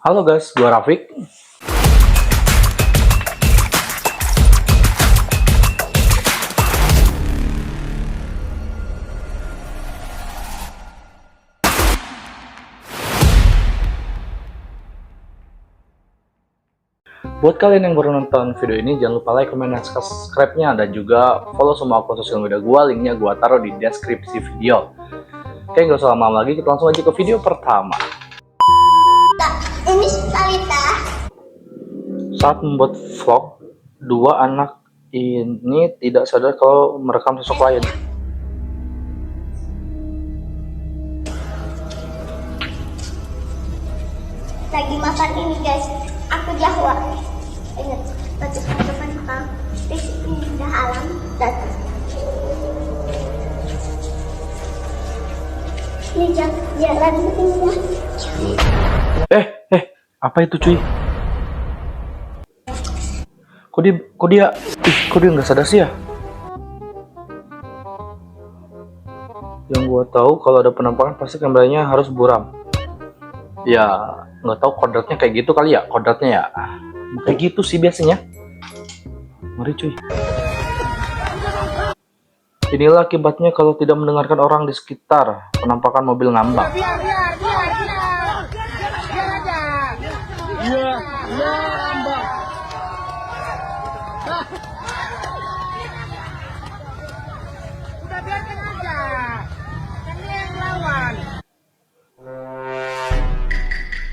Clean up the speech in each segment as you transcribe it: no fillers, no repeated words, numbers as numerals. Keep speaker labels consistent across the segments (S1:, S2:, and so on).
S1: Halo guys, gua Rafiq. Buat kalian yang baru nonton video ini, jangan lupa like, comment, dan subscribe-nya, dan juga follow semua akun sosial media gua. Linknya gua taruh di deskripsi video. Oke, nggak usah lama lagi, kita langsung aja ke video pertama.
S2: Ini Salita.
S1: Saat membuat vlog, dua anak ini tidak sadar kalau merekam sosok lain.
S2: Lagi makan ini guys. Aku Jawa. Ingat, baca teman makan. Indah alam datang. Ini jalan indah.
S1: Apa itu cuy? Kok dia nggak sadar sih ya? Yang gua tahu kalau ada penampakan pasti kameranya harus buram. Ya nggak tahu kodratnya kayak gitu kali ya, kodratnya ya. Kayak gitu sih biasanya. Mari cuy. Inilah akibatnya kalau tidak mendengarkan orang di sekitar. Penampakan mobil ngambang.
S3: Udah biarkan aja. Kan dia yang lawan.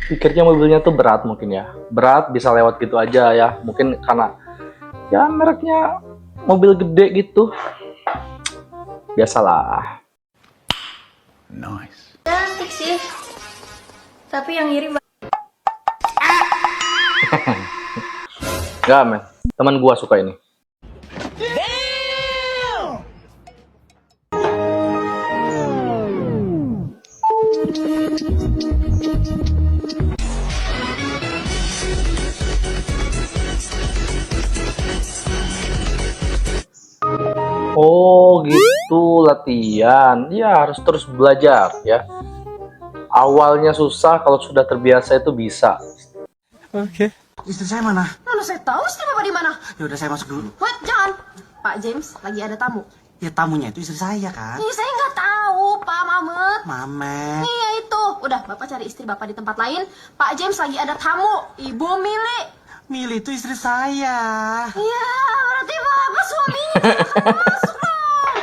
S1: Pikirnya mobilnya tuh berat mungkin ya. Berat bisa lewat gitu aja ya. Mungkin karena ya mereknya mobil gede gitu. Biasalah.
S4: Nice.
S5: Cantik sih, tapi yang iri
S1: Gak men, teman gua suka ini. Oh gitu latihan. Ya harus terus belajar ya. Awalnya susah, kalau sudah terbiasa itu bisa.
S4: Istri saya mana?
S5: Mana saya tahu istri bapak di mana?
S4: Ya udah saya masuk dulu.
S5: What? Jangan, Pak James lagi ada tamu.
S4: Ya tamunya itu istri saya kan?
S5: Ih, saya nggak tahu, Pak Mamet.
S4: Mame.
S5: Iya itu. Udah, bapak cari istri bapak di tempat lain. Pak James lagi ada tamu. Ibu Mili.
S4: Mili itu istri saya.
S5: Iya, berarti bapak suaminya. Masuk dong.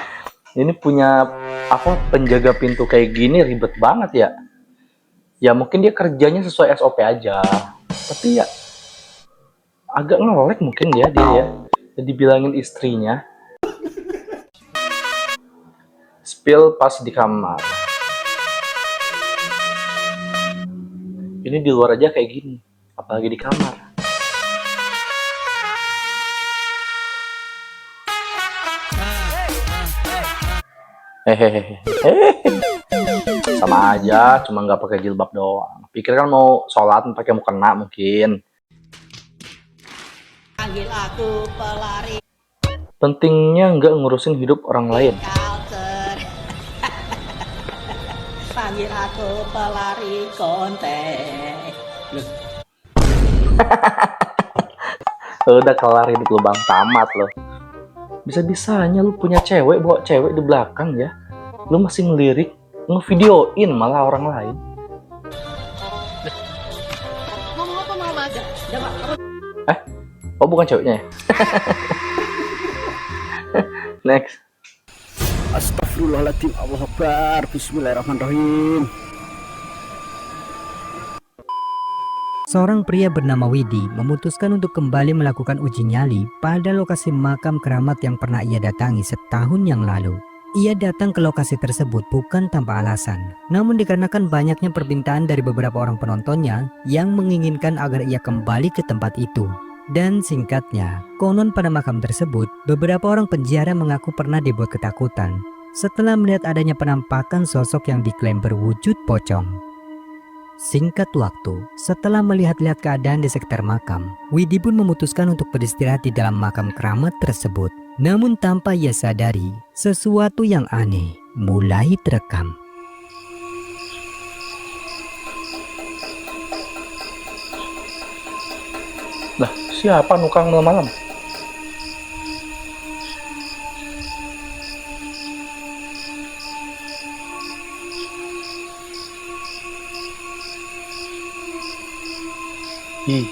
S1: Ini punya apa penjaga pintu kayak gini ribet banget ya. Ya mungkin dia kerjanya sesuai SOP aja. Tapi ya agak ngelek mungkin ya dia ya. Jadi bilangin istrinya. Spill pas di kamar. Ini di luar aja kayak gini, apalagi di kamar. Hehehe. Sama aja, cuma nggak pakai jilbab doang. Pikir kan mau sholat pakai mukena mungkin.
S3: Panggil aku pelari
S1: Pentingnya nggak ngurusin hidup orang lain.
S3: culture. Panggil aku pelari konten.
S1: Udah kelar hidup lu bang, tamat lo. Bisa-bisanya lu punya cewek, bawa cewek di belakang ya. Lu masih ngelirik, ngevideoin malah orang lain.
S3: Ngomong apa mau aja?
S1: Oh bukan ceweknya ya? Next.
S4: Astagfirullahaladzim. Allahu Akbar. Bismillahirrahmanirrahim.
S6: Seorang pria bernama Widi memutuskan untuk kembali melakukan uji nyali pada lokasi makam keramat yang pernah ia datangi setahun yang lalu. Ia datang ke lokasi tersebut bukan tanpa alasan, namun dikarenakan banyaknya permintaan dari beberapa orang penontonnya yang menginginkan agar ia kembali ke tempat itu. Dan singkatnya, konon pada makam tersebut, beberapa orang penjara mengaku pernah dibuat ketakutan setelah melihat adanya penampakan sosok yang diklaim berwujud pocong. Singkat waktu, setelah melihat-lihat keadaan di sekitar makam, Widi pun memutuskan untuk beristirahat di dalam makam keramat tersebut. Namun tanpa ia sadari, sesuatu yang aneh mulai terekam.
S1: Lah, siapa nukang malam-malam? Ih,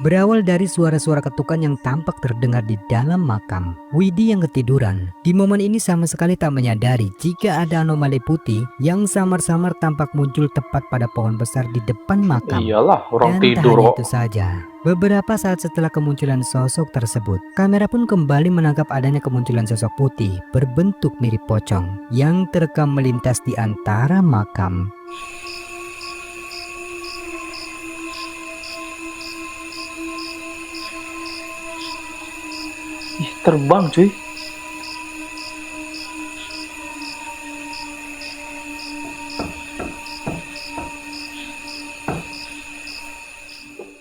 S6: Berawal dari suara-suara ketukan yang tampak terdengar di dalam makam, Widi yang ketiduran. Di momen ini sama sekali tak menyadari jika ada anomali putih yang samar-samar tampak muncul tepat pada pohon besar di depan makam.
S1: iyalah orang
S6: Dan tak
S1: tidur
S6: hanya
S1: kok.
S6: itu saja. Beberapa saat setelah kemunculan sosok tersebut, kamera pun kembali menangkap adanya kemunculan sosok putih berbentuk mirip pocong yang terekam melintas di antara makam.
S1: Ih, terbang cuy.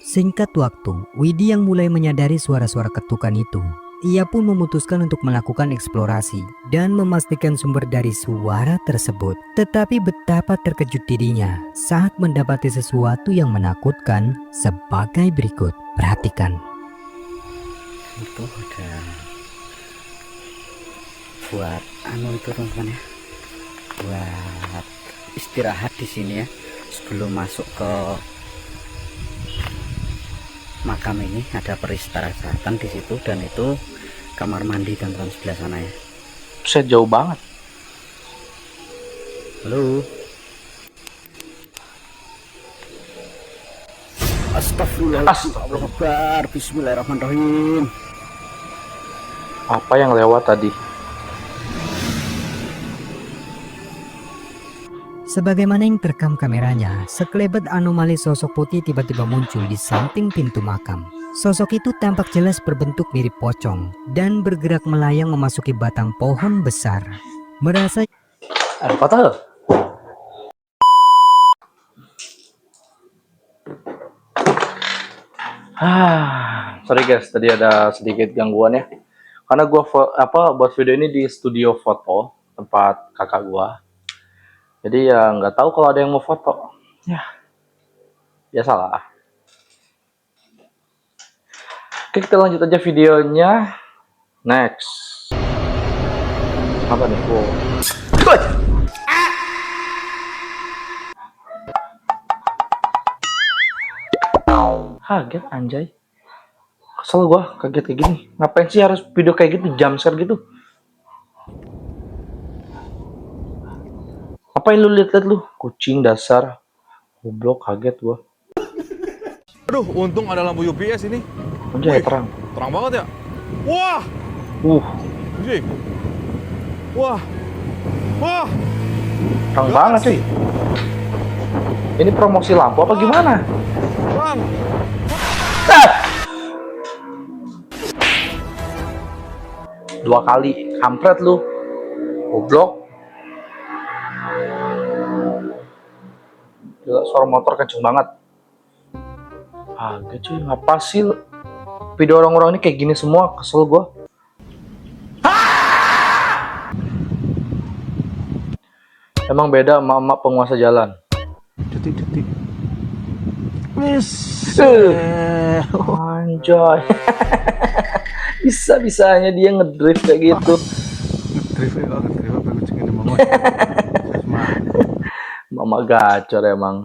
S6: Singkat waktu, Widi yang mulai menyadari suara-suara ketukan itu, ia pun memutuskan untuk melakukan eksplorasi dan memastikan sumber dari suara tersebut. Tetapi betapa terkejut dirinya saat mendapati sesuatu yang menakutkan sebagai berikut. Perhatikan.
S4: Itu udah buat itu teman-teman ya, buat istirahat di sini ya sebelum masuk ke makam ini. Ada peristirahatan di situ dan itu kamar mandi teman-teman sebelah sana ya.
S1: Saya jauh banget.
S4: Halo. Astagfirullah. Bismillahirrahmanirrahim.
S1: Apa yang lewat tadi?
S6: Sebagaimana yang terekam kameranya, sekelebat anomali sosok putih tiba-tiba muncul di samping pintu makam. Sosok itu tampak jelas berbentuk mirip pocong dan bergerak melayang memasuki batang pohon besar. Merasa
S1: Apa tuh? Sorry guys, tadi ada sedikit gangguan ya. Karena gua buat video ini di studio foto tempat kakak gua. Jadi ya nggak tahu kalau ada yang mau foto. Ya, biasalah. Oke, kita lanjut aja videonya. Next. Apa nih? Wow. Kaget anjay. Kesel gua kaget kayak gini. Ngapain sih harus video kayak gitu, jumpscare gitu? Apain lu liat-liat lu? Kucing dasar. Goblok, kaget gua.
S7: Aduh, untung ada lampu UPS ini.
S1: Anjay,
S7: Wih,
S1: terang.
S7: terang banget ya. Wah, anjing. Wah, wah,
S1: Terang banget cuy. Ini promosi lampu apa gimana?
S7: bang.
S1: Dua kali, kampret lu. Goblok. Gila, suara motor kenceng banget. Kaget cuy, ngapa sih video orang-orang ini kayak gini semua? Kesel gua. Emang beda sama emak penguasa jalan.
S4: Detik-detik.
S1: Anjay. Bisa-bisanya dia ngedrift kayak gitu.
S7: Ngedrift apa kucing ini mama.
S1: Mama gacor emang.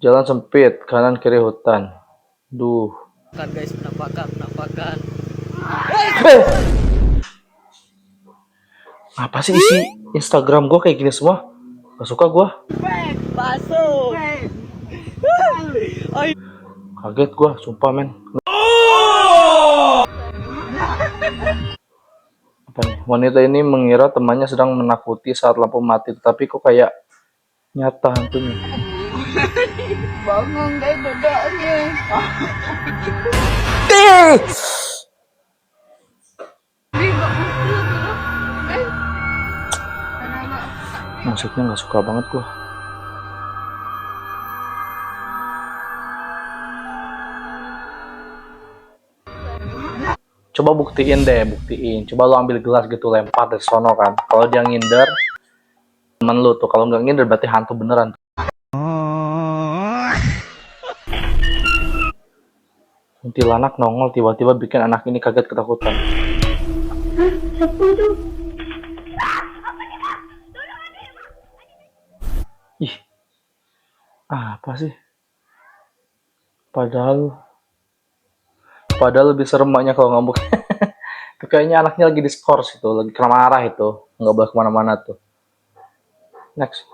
S1: Jalan sempit, kanan kiri hutan. Duh.
S6: Kan guys, penampakan.
S1: Apa sih isi Instagram gua kayak gini semua? Gak suka gua. Kaget gua, sumpah men. Apa nih? Wanita ini mengira temannya sedang menakuti saat lampu mati, tetapi kok kayak nyata hantunya.
S3: Bangun guys, duduknya.
S1: Musiknya nggak suka banget gua. Coba buktiin deh, buktiin. Coba lu ambil gelas gitu, lempar dari sono kan. Kalau dia nginder, temen lu tuh. Kalau nggak nginder berarti hantu beneran. Kuntilanak nongol tiba-tiba bikin anak ini kaget ketakutan. Ih, apa sih? Padahal lebih serem maknya kalau ngambek. Itu kayaknya anaknya lagi diskors itu, lagi kena marah itu. Nggak boleh kemana-mana tuh. Next.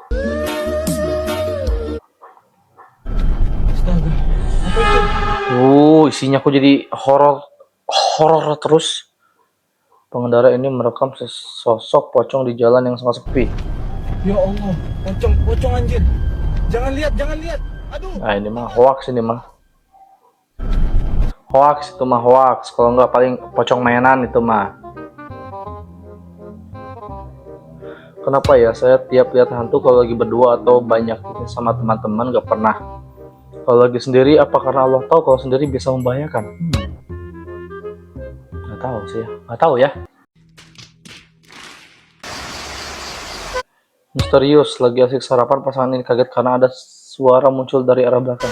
S1: Isinya kok jadi horor terus. Pengendara ini merekam sesosok pocong di jalan yang sangat sepi.
S7: Ya Allah, pocong anjir. Jangan lihat. Aduh.
S1: Nah ini mah hoax ini mah. Hoax itu mah hoax. Kalau nggak paling pocong mainan itu mah. Kenapa ya saya tiap lihat hantu kalau lagi berdua atau banyak sama teman-teman nggak pernah. Kalau lagi sendiri apa karena Allah tahu kalau sendiri bisa membahayakan? Nggak tahu sih ya. Nggak tahu ya. Misterius, lagi asik sarapan pasangan ini kaget karena ada suara muncul dari arah belakang.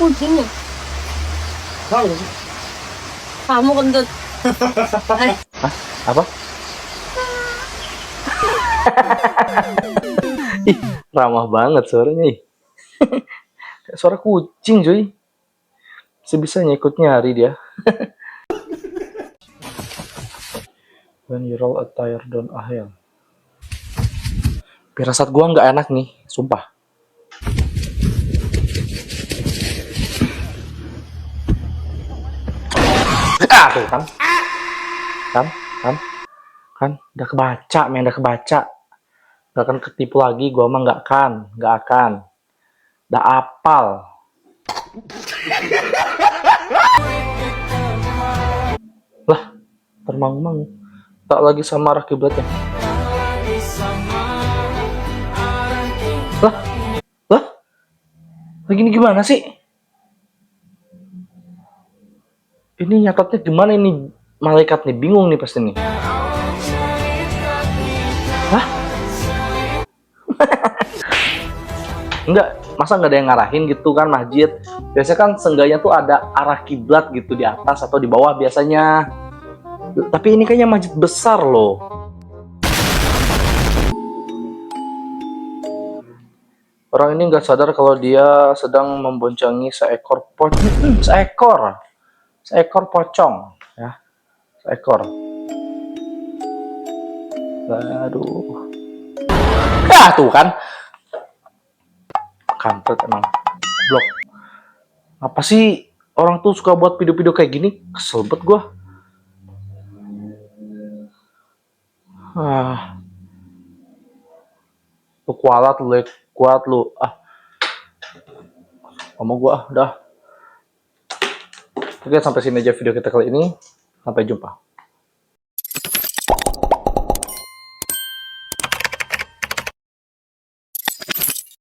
S5: Kucingnya. Kamu kentut.
S1: Apa? Ih, ramah banget suaranya. Kayak suara kucing cuy. Sebisanya ikut nyari dia. When you roll a tire down a hill. Firasat gua nggak enak nih, sumpah. Tuh kan, udah kebaca, udah kebaca. Gak akan ketipu lagi, gua mah nggak akan. Udah apal. Lah, termangu-mangu. Tak lagi sama arah kiblatnya. Lah, lagi ini gimana sih? Ini nyatetnya gimana ini? Malaikat nih, bingung nih pasti nih. Hah? Enggak, masa nggak ada yang ngarahin gitu kan masjid? Biasanya kan seenggaknya tuh ada arah kiblat gitu di atas atau di bawah biasanya. Tapi ini kayaknya masjid besar loh. Orang ini nggak sadar kalau dia sedang memboncangi seekor pocong. Seekor pocong, ya. Seekor. Aduh. Tuh kan. Kampret emang. Blok. Apa sih orang tuh suka buat video-video kayak gini? Kesel banget gua. Lu kuat lu. Ngomong gua udah. Oke, sampai sini aja video kita kali ini. Sampai jumpa.